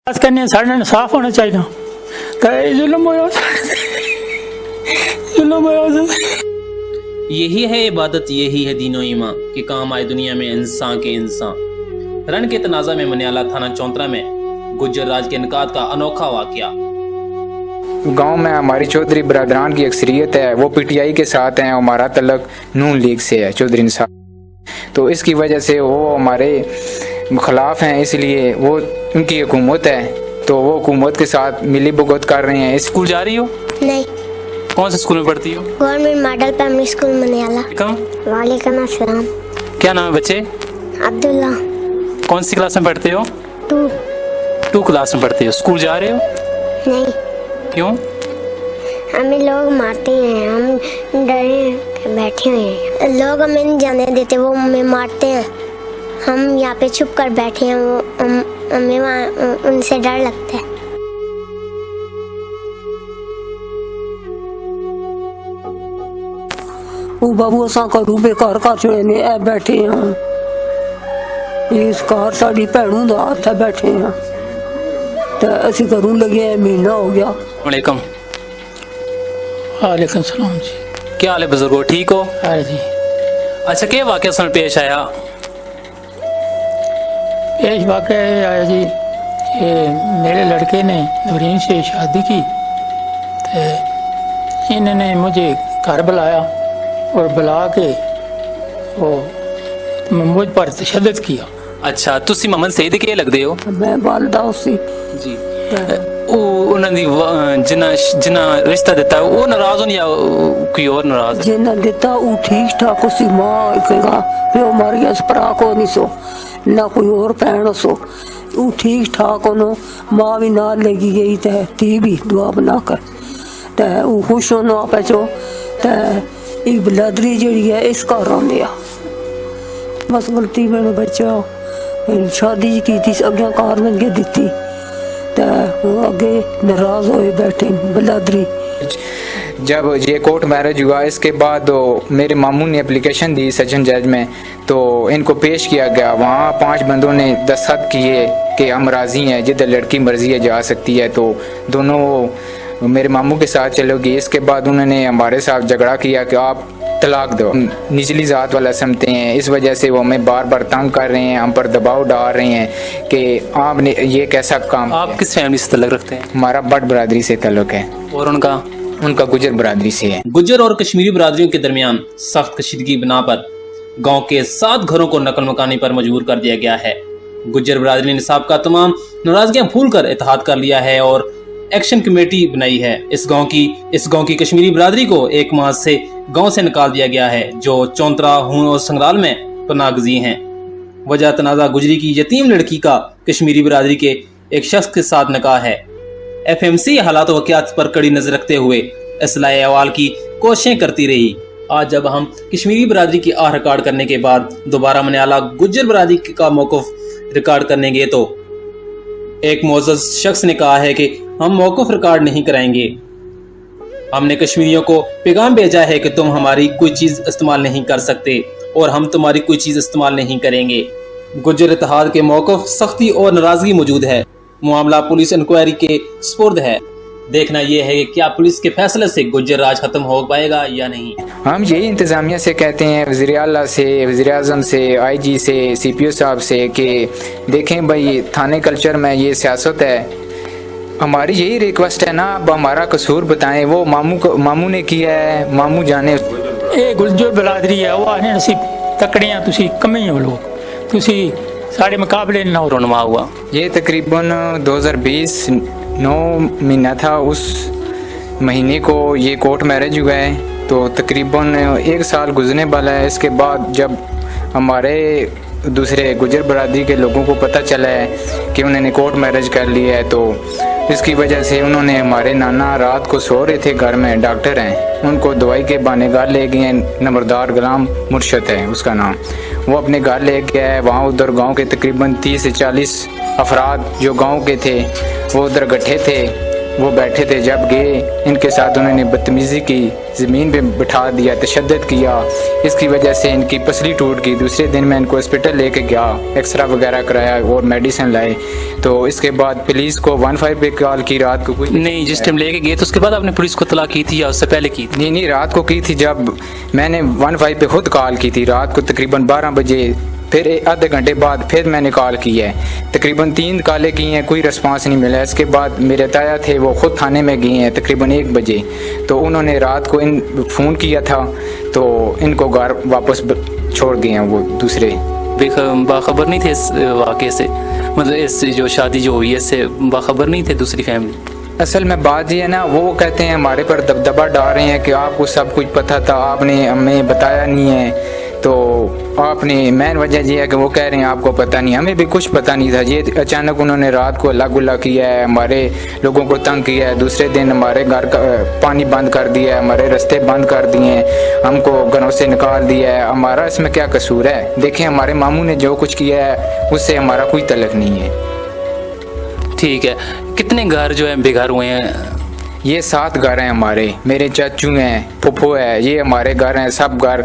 खास करने साढ़े इंसाफ होना चाहिए। जुल्म होया, जुल्म होया। यही है इबादत, यही है दीनो ईमान कि काम आए दुनिया में इंसान के इंसान। रन के तनाज़ा में मनियाला थाना चौंतरा में गुज्जर राज के इनकाद का अनोखा वाकया। गांव में हमारी चौधरी बरादरान की अक्सरियत है, वो पीटीआई के साथ हैं। हमारा तल्लक नून लीग से है, चौधरी साहब। तो इसकी वजह से वो हमारे खिलाफ हैं, इसलिए वो उनकी हुकूमत है तो वो हुकूमत के साथ मिली भुगत कर रहे हैं। स्कूल जा रही हो? नहीं। कौन से स्कूल में पढ़ती हो? Government model primary school Maniyala. वालेकुम अस्सलाम। क्या नाम है बच्चे? अब्दुल्ला। कौन सी क्लास में पढ़ते हो? 2 क्लास में पढ़ते हो। स्कूल जा रहे हो? नहीं। क्यों? हमें लोग मारते हैं, हम डरे के बैठे हुए हैं। लोग हमें नहीं जाने देते, वो हमें मारते हैं। हम यहाँ पे छुप कर बैठे हैं, हमें वहाँ उनसे डर लगता है। वो बाबू असा करू बेकार घर च ने ए बैठे हैं। इस कार साड़ी भैनों का हाथ है, बैठे हैं तो असी करूँ लगे महीना हो गया। वालेकुम। वालेकुम सलाम जी। क्या हाल है बुजुर्गो, ठीक हो? हाँ जी। अच्छा, क्या वाकया सन पेश आया? पेश वाकया ये आया जी, ये मेरे लड़के ने नवरीन से शादी की तो इन्होंने मुझे घर बुलाया और बुला के वो मुझ पर तशद्दुद किया। अच्छा, तुसी मोहम्मद सईद के लगदे हो? मैं वालदा उसी जी। जिन्ना रिश्ता दिता वो नाराज हो या कोई और नाराज? जिन्ना दिता वो ठीक ठाक उसी माँ कहेगा प्यो मर गया परा को नहीं सो ना कोई और भैन सो, वो ठीक ठाक होनो। माँ भी नाल लगी गई ते ती भी दुआ बना कर ते वो खुश होनो आपे चो ते बलादरी जड़ी है इस घर आंदे आ। बस गलती मैंने बच्चा शादी की थी, अगे कार लगे दी ते वो आगे नाराज होए बैठे बलादरी। जब ये कोर्ट मैरिज हुआ इसके बाद मेरे मामू ने एप्लीकेशन दी सचिन जज में, तो इनको पेश किया गया। वहाँ 5 बंदों ने दस्तखत किए कि हम राज़ी हैं, जिधर लड़की मर्जी है जा सकती है। तो दोनों मेरे मामू के साथ चलोगी। इसके बाद उन्होंने हमारे साथ झगड़ा किया कि आप तलाक दो। निचली ज़ात वाला समझते हैं, इस वजह से वो हमें बार बार तंग कर रहे हैं, हम पर दबाव डाल रहे हैं कि आपने ये कैसा काम। आप किस फैमिली से तल्लुक़ रखते हैं? हमारा बट बरादरी से तल्लुक़ है। और उनका गुजर बरादरी से है। गुज्जर और कश्मीरी बरादरियों के दरमियान सख्त कशीदगी बना पर गांव के 7 घरों को नकल मकानी पर मजबूर कर दिया गया है। गुज्जर बरादरी ने निसाब का तमाम नाराजगियां भूल कर इत्तेहाद कर लिया है और एक्शन कमेटी बनाई है। इस गांव की कश्मीरी बरादरी को 1 माह से गांव से निकाल दिया गया है, जो चौंतरा, हून और संगराल में पनाहगज़ी हैं। वजह तनाज़ा गुजरी की यतीम लड़की का कश्मीरी बरादरी के एक शख्स के साथ निकाह है। FMC हालात वाक़यात पर कड़ी नजर रखते हुए इस्लाह अहवाल की कोशिशें करती रही। आज जब हम कश्मीरी बरादरी की आह रिकॉर्ड करने के बाद दोबारा मनियाला गुज्जर बरादरी का मौक़िफ़ रिकॉर्ड करने गए तो एक मोअज़्ज़ज़ शख्स ने कहा है कि हम मौक़िफ़ रिकॉर्ड नहीं कराएंगे। हमने कश्मीरियों को पैगाम भेजा है कि तुम हमारी कोई चीज़ इस्तेमाल नहीं कर सकते और हम तुम्हारी कोई चीज़ इस्तेमाल नहीं करेंगे। गुज्जर इत्तेहाद के मौक़िफ़ सख्ती और नाराज़गी मौजूद है। मामला पुलिस इंक्वायरी के सुपुर्द है। देखना यह है कि क्या पुलिस के फैसले से गुज्जर राज खत्म हो पाएगा या नहीं। हम यही इंतज़ामिया से कहते हैं, वज़ीर आला से, वज़ीर आज़म से, IG से, CPO साहब से कि देखें भाई थाने कल्चर में ये सियासत है। हमारी यही रिक्वेस्ट है ना, अब हमारा कसूर बताएं। वो मामू ने किया है, मामू जाने। ये गुज्जर बरादरी है, वो आने नसीब तकड़ियाँ तुसी कमी हो लोग, तुसी साढ़े मुकाबले ना रोनमा हुआ। ये तकरीबन 2020 9 महीना था, उस महीने को ये कोर्ट मैरिज हुआ है। तो तकरीबन 1 साल गुजरने वाला है। इसके बाद जब हमारे दूसरे गुजर बरादरी के लोगों को पता चला है कि उन्होंने कोर्ट मैरिज कर लिया है, तो इसकी वजह से उन्होंने हमारे नाना रात को सो रहे थे घर में, डॉक्टर हैं, उनको दवाई के बहाने घर ले गए हैं। नंबरदार गुलाम मुर्शद है उसका नाम, वो अपने घर ले गया है। वहाँ उधर गांव के तकरीबन 30 से 40 अफराद जो गांव के थे वो उधर इकट्ठे थे। वो बैठे थे, जब गए इनके साथ उन्होंने बदतमीज़ी की, ज़मीन पे बिठा दिया, तशद्दुद किया। इसकी वजह से इनकी पसली टूट गई। दूसरे दिन मैं इनको हॉस्पिटल लेके गया, एक्सरा वगैरह कराया और मेडिसिन लाए। तो इसके बाद पुलिस को 15 पे कॉल की रात को। नहीं, जिस टाइम लेके गए तो उसके बाद आपने पुलिस को तलाक की थी या उससे पहले की थी? नहीं, रात को की थी। जब मैंने 15 पे खुद कॉल की थी रात को तकरीबन 12 बजे, फिर आधे घंटे बाद फिर मैंने कॉल की है। तकरीबन 3 कॉलें की हैं, कोई रिस्पांस नहीं मिला। इसके बाद मेरे ताया थे, वो ख़ुद थाने में गए हैं तकरीबन 1 बजे। तो उन्होंने रात को फ़ोन किया था, तो इनको घर वापस छोड़ गए हैं वो दूसरे। बाखबर नहीं थे इस वाक़े से, मतलब इस जो शादी जो हुई है इससे बाखबर नहीं थे दूसरी फैमिली? असल में बात ये है ना, वो कहते हैं हमारे पर दबदबा डाल रहे हैं कि आपको सब कुछ पता था, आपने हमें बताया नहीं है। तो आपने मेन वजह ये है कि वो कह रहे हैं आपको पता नहीं, हमें भी कुछ पता नहीं था। ये अचानक उन्होंने रात को अल्लाह गुल्ला किया है, हमारे लोगों को तंग किया है। दूसरे दिन हमारे घर का पानी बंद कर दिया है, हमारे रास्ते बंद कर दिए हैं, हमको घरों से निकाल दिया है। हमारा इसमें क्या कसूर है? देखें, हमारे मामू ने जो कुछ किया है उससे हमारा कोई तल्लुक नहीं है। ठीक है, कितने घर जो है बेघर हुए हैं? ये 7 घर हैं हमारे, मेरे चाचू हैं, फुफो है, ये हमारे घर हैं। सब घर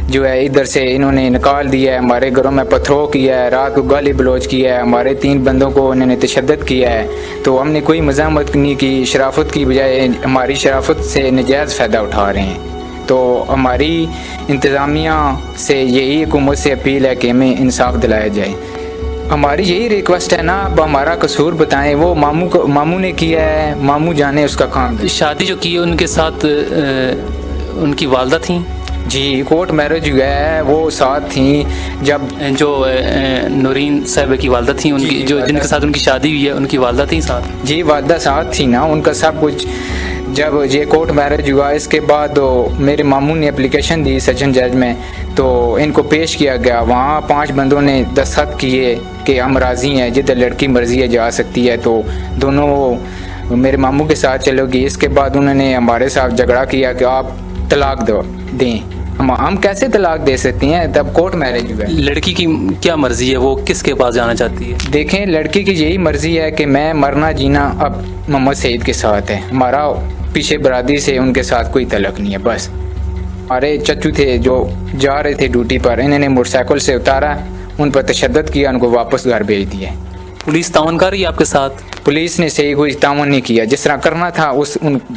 जो है इधर से इन्होंने निकाल दिया है, हमारे घरों में पथरो किया है, रात को गाली बलोच किया है, हमारे 3 बंदों को उन्होंने तशद्दुद किया है। तो हमने कोई मज़ामत नहीं की, शराफत की बजाय हमारी शराफत से नजायज़ फ़ायदा उठा रहे हैं। तो हमारी इंतज़ामिया से यही हुकूमत से अपील है कि हमें इंसाफ दिलाया जाए। हमारी यही रिक्वेस्ट है ना, अब हमारा कसूर बताएं। वो मामू ने किया है, मामू जाने उसका काम। शादी जो की है उनके साथ उनकी वालदा थी? जी, कोर्ट मैरिज हुआ है, वो साथ थी। जब जो नूरीन साहिबा की वालदा थी, उनकी जो जिनके साथ उनकी शादी हुई है उनकी वालदा थी साथ? जी, वालदा साथ थी ना, उनका सब कुछ। जब ये कोर्ट मैरिज हुआ इसके बाद मेरे मामू ने एप्लीकेशन दी सेशन जज में, तो इनको पेश किया गया। वहाँ 5 बंदों ने दस्तखत किए कि हम राज़ी हैं, जिधर लड़की मर्जी है जा सकती है। तो दोनों मेरे मामू के साथ चलोगी। इसके बाद उन्होंने हमारे साथ झगड़ा किया कि आप तलाक दें। हम कैसे तलाक दे सकती हैं, तब कोर्ट मैरिज हुआ। लड़की की क्या मर्जी है, वो किसके पास जाना चाहती है? देखें, लड़की की यही मर्जी है कि मैं मरना जीना अब मोहम्मद सईद के साथ है, हमारा पीछे बरादरी से उनके साथ कोई तलक नहीं है। बस हमारे चच्चू थे जो जा रहे थे ड्यूटी पर, इन्होंने मोटरसाइकिल से उतारा, उन पर तशद्दुद किया, उनको वापस घर भेज दिया। पुलिस तावन कर रही है आपके साथ? पुलिस ने सही कोई तावन नहीं किया, जिस तरह करना था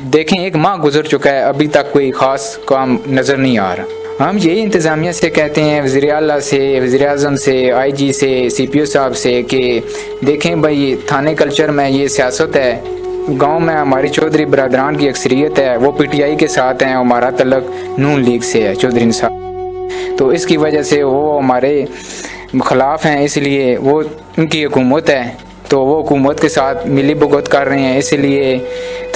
देखें 1 माह गुजर चुका है, अभी तक कोई खास काम नज़र नहीं आ रहा। हम यही इंतज़ामिया से कहते हैं, वज़ीर आला से, वज़ीर आज़म से, IG से, CPO साहब से, कि देखें भाई थाने कल्चर में ये सियासत है। गांव में हमारी चौधरी बरादरान की अक्सरियत है, वो PTI के साथ हैं, हमारा तल्लक नून लीग से है चौधरी साहब। तो इसकी वजह से वो हमारे खिलाफ हैं, इसलिए वो उनकी हुकूमत है, तो वो हुकूमत के साथ मिली भुगत कर रहे हैं। इसलिए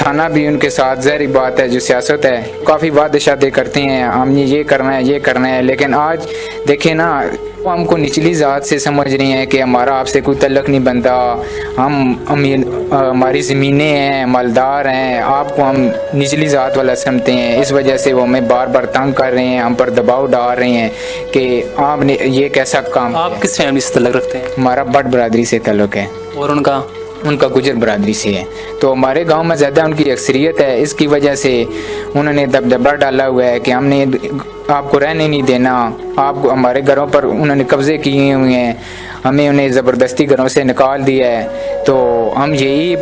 थाना भी उनके साथ, ज़ाहिर बात है जो सियासत है, काफ़ी वादे शादे करते हैं, हमने ये करना है ये करना है। लेकिन आज देखें ना, वो हमको निचली ज़ात से समझ रही हैं कि हमारा आपसे कोई तल्लक नहीं बनता, हम हमारी ज़मीनें हैं, मालदार हैं, आपको हम निचली ज़ात वाला समझते हैं। इस वजह से वो हमें बार बार तंग कर रहे हैं, हम पर दबाव डाल रहे हैं कि आपने ये कैसा काम। आप किस फैमिली से तल्लक रखते हैं? हमारा बट बरादरी से तल्लुक है। और उनका गुजर बरादरी से है। तो हमारे गांव में ज़्यादा उनकी अक्सरियत है, इसकी वजह से उन्होंने दबदबा डाला हुआ है कि हमने आपको रहने नहीं देना, आप हमारे घरों पर उन्होंने कब्ज़े किए हुए हैं, हमें उन्हें ज़बरदस्ती घरों से निकाल दिया है। तो हम यही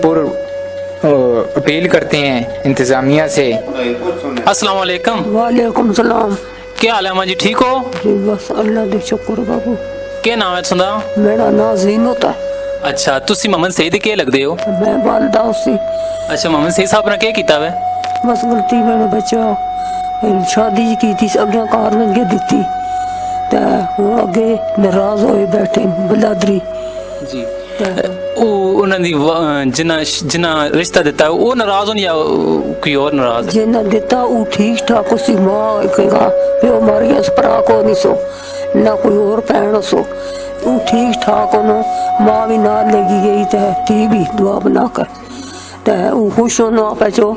अपील करते हैं इंतज़ामिया से। अस्सलाम वालेकुम। वालेकुम सलाम। क्या हाल है अम्मा जी, ठीक हो? जी बस अल्लाह दे शुक्र बाबू। क्या नाम है तुंदा? मेरा नाम जीनत है। अच्छा, तुसी मोहम्मद सईद के लगदे हो? मैं वालदा उसी। अच्छा, मोहम्मद सईद साहब ने क्या कीता वे? बस गलती मैंने बच्चा शादी जी की थी, अगे कार लगे दी, तो अगे नाराज होए बैठे बलादरी जी। जिन्ना रिश्ता दिता है वो नाराज हो या कोई और नाराज? जिन्ना दिता वो ठीक ठाक उसी माँ कहेगा प्यो मर गया, भरा को नहीं सो ना कोई और भैन सो, वो ठीक ठाक होनो, माँ भी नाल लगी गई ते धी भी दुआ बना कर ते वो खुश होना पैचो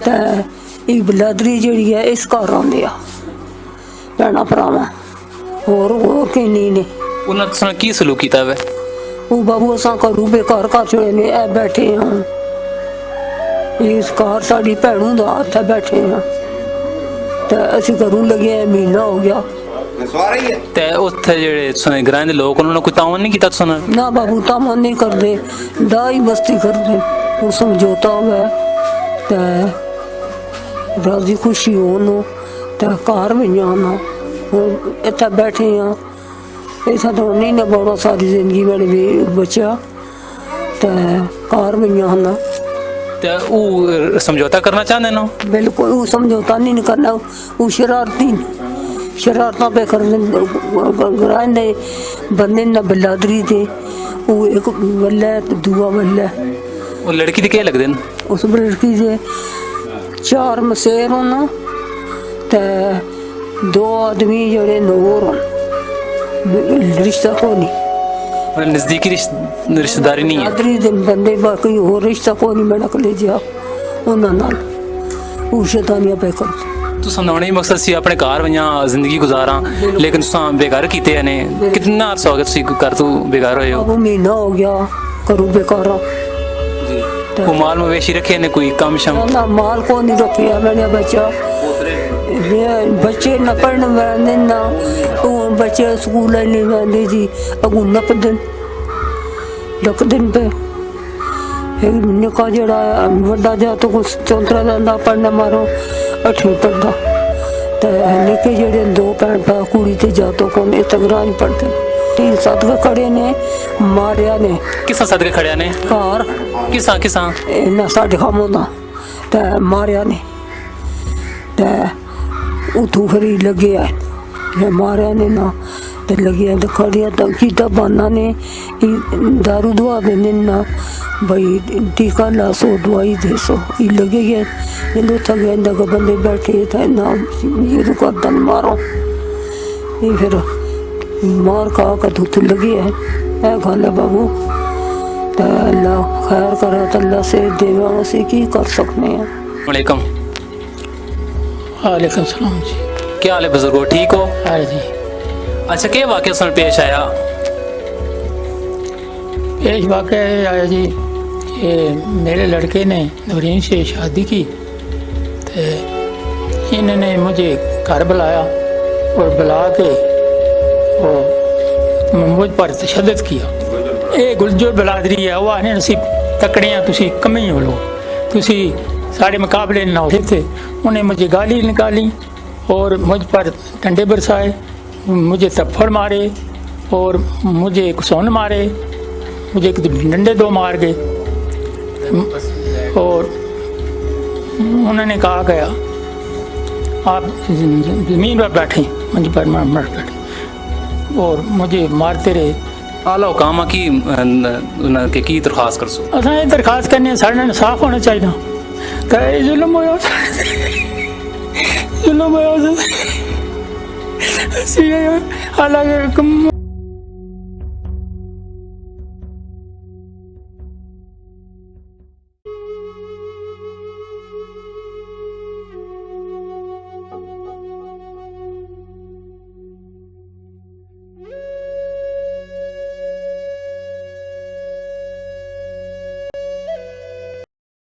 ते बलादरी जी है इस घर आते आ भैन भरावां और कहीं नहीं ने। उन्होंने की सलूक किया वे? वो बाबू असा करू बेकार घर चुने ने बैठे हैं ਇਸ ਕਾਰ ਸਾਡੀ ਭੈਣੂ ਦਾ ਹੱਥ ਬੈਠੇ ਆ ਤੇ ਅਸੀਂ ਘਰੋਂ ਲੱਗੇ ਆ, ਮਹੀਨਾ ਹੋ ਗਿਆ। ਤੇ ਉੱਥੇ ਜਿਹੜੇ ਗ੍ਰਾਂ ਦੇ ਲੋਕ ਉਹਨਾਂ ਨੇ ਕੋਈ ਤਾਵਨ ਨਹੀਂ ਕੀਤਾ ਤੁਸਾਂ ਨਾਲ? ਨਾ ਬਾਬੂ ਤਾਮਨ ਨਹੀਂ ਕਰਦੇ, ਦਾਈ ਮਸਤੀ ਕਰਦੇ। ਉਹ ਸਮਝੌਤਾ ਹੋਇਆ ਤੇ ਰਾਜੀ ਖੁਸ਼ੀ ਹੋਣ ਤੇ ਘਰ ਵੀ ਆਉਣਾ। ਹੁਣ ਇੱਥੇ ਬੈਠੇ ਆ, ऐसा तो नहीं ना बड़ा सारी जिंदगी मैंने भी बचा तो कार में आना। ਤੇ ਉਹ ਸਮਝੌਤਾ ਕਰਨਾ ਚਾਹੁੰਦੇ ਨੇ? बिल्कुल वो समझौता नहीं करना, वो शरारती शरारत पे कर ग्रांडे बंदे ना बिलादरी थे। वो एक बल्ला है दूआ बल्ला है। ਉਹ ਲੜਕੀ ਦੇ ਕੀ ਲੱਗਦੇ ਨੇ? उस लड़की से 4 मसेर होना ते 2 आदमी जड़े नोर रिश्ता को नहीं, नजदीकी रिश्तेदारी नहीं है। बिरादरी दे बंदे बाकी होर रिश्ता को नहीं मैंने कले जा उन्हां नाल ਉਹ ਸ਼ੈਤਾਨੀਆਂ ਪੈ ਕਰਦੇ। ਤੁਸੀਂ ਨੌਣੇ ਮਕਸਦ ਸੀ ਆਪਣੇ ਘਰ ਵਈਆਂ ਜ਼ਿੰਦਗੀ ਗੁਜ਼ਾਰਾਂ, ਲੇਕਿਨ ਤੁਸੀਂ ਬੇਕਾਰ ਕੀਤੇ ਨੇ। ਕਿੰਨਾ ਅਰਸਾ ਹੋ ਗਿਆ ਤੁਸੀਂ ਘਰ ਤੋਂ ਬੇਕਾਰ ਹੋਏ ਹੋ? ਉਹ ਮਹੀਨਾ ਹੋ ਗਿਆ ਘਰੋਂ ਬੇਕਾਰਾਂ। ਉਹ ਮਾਲ ਮਵੇਸ਼ੀ ਰੱਖੇ ਨੇ, ਕੋਈ ਕੰਮ ਸ਼ਮ? ਨਾ ਮਾਲ ਕੋ ਨਹੀਂ ਰੱਖਿਆ ਮੈਨੇ ਬੱਚਾ। बच्चे न पढ़ने वाले ना बच्चे स्कूल नहीं वाले जी अगू नप दिन लक दिन पे निका जड़ा बड़ा जा तो कुछ 14 जाता पढ़ना मारो 8वीं पढ़ता तो निके जड़े 2 भैन भा कुड़ी ते जा तो कौन तगरान पढ़ते 3 सदके खड़े ने मारिया ने। किसा सदके खड़िया ने? घर किसा किसा इन्ना साढ़े खामों दा ते मारिया ने ते उतों फिर लगे आए मारिया ने ना तो लगे तो खड़िया तो कीता बाना ने दारू दवा देने ना भाई टीका ला 100 दवाई दे 100 ये लगे गए। ये थक गए बंदे बैठे थे ना ये तो गर्दन मारो ये फिर मार खा कर धुत लगे है गल है बाबू। तो अल्लाह खैर करे तो अल्लाह से देवा से की कर सकते हैं। वालेकुम। वालेकुम सलाम जी। क्या हाल है बुजुर्गो, ठीक हो? हाँ जी। अच्छा, क्या वाक़या सुन पेश आया? पेश वाक़या ये आया जी कि मेरे लड़के ने नवरीन से शादी की तो इन्होंने मुझे घर बुलाया और बुला के वो मुझ पर तशद्दुद किया। ये गुलजर बिरादरी है, वो आने नसीब तकड़े हैं, तुसी कमी हो लोग, तुसी सारे मुकाबले ना होते थे। उन्हें मुझे गाली निकाली और मुझ पर डंडे बरसाए, मुझे थप्पड़ मारे और मुझे कुसौन मारे, मुझे डंडे 2 मार गए और उन्होंने कहा गया आप ज़मीन पर बैठे, मुझ पर मर बैठे और मुझे मारते रहे। आला हुकामा की दरखास्त कर सो? असां ये दरखास्त करने साढ़े इंसाफ होना चाहिए। कहे जुल्म होया, जुल्म होया हालांकि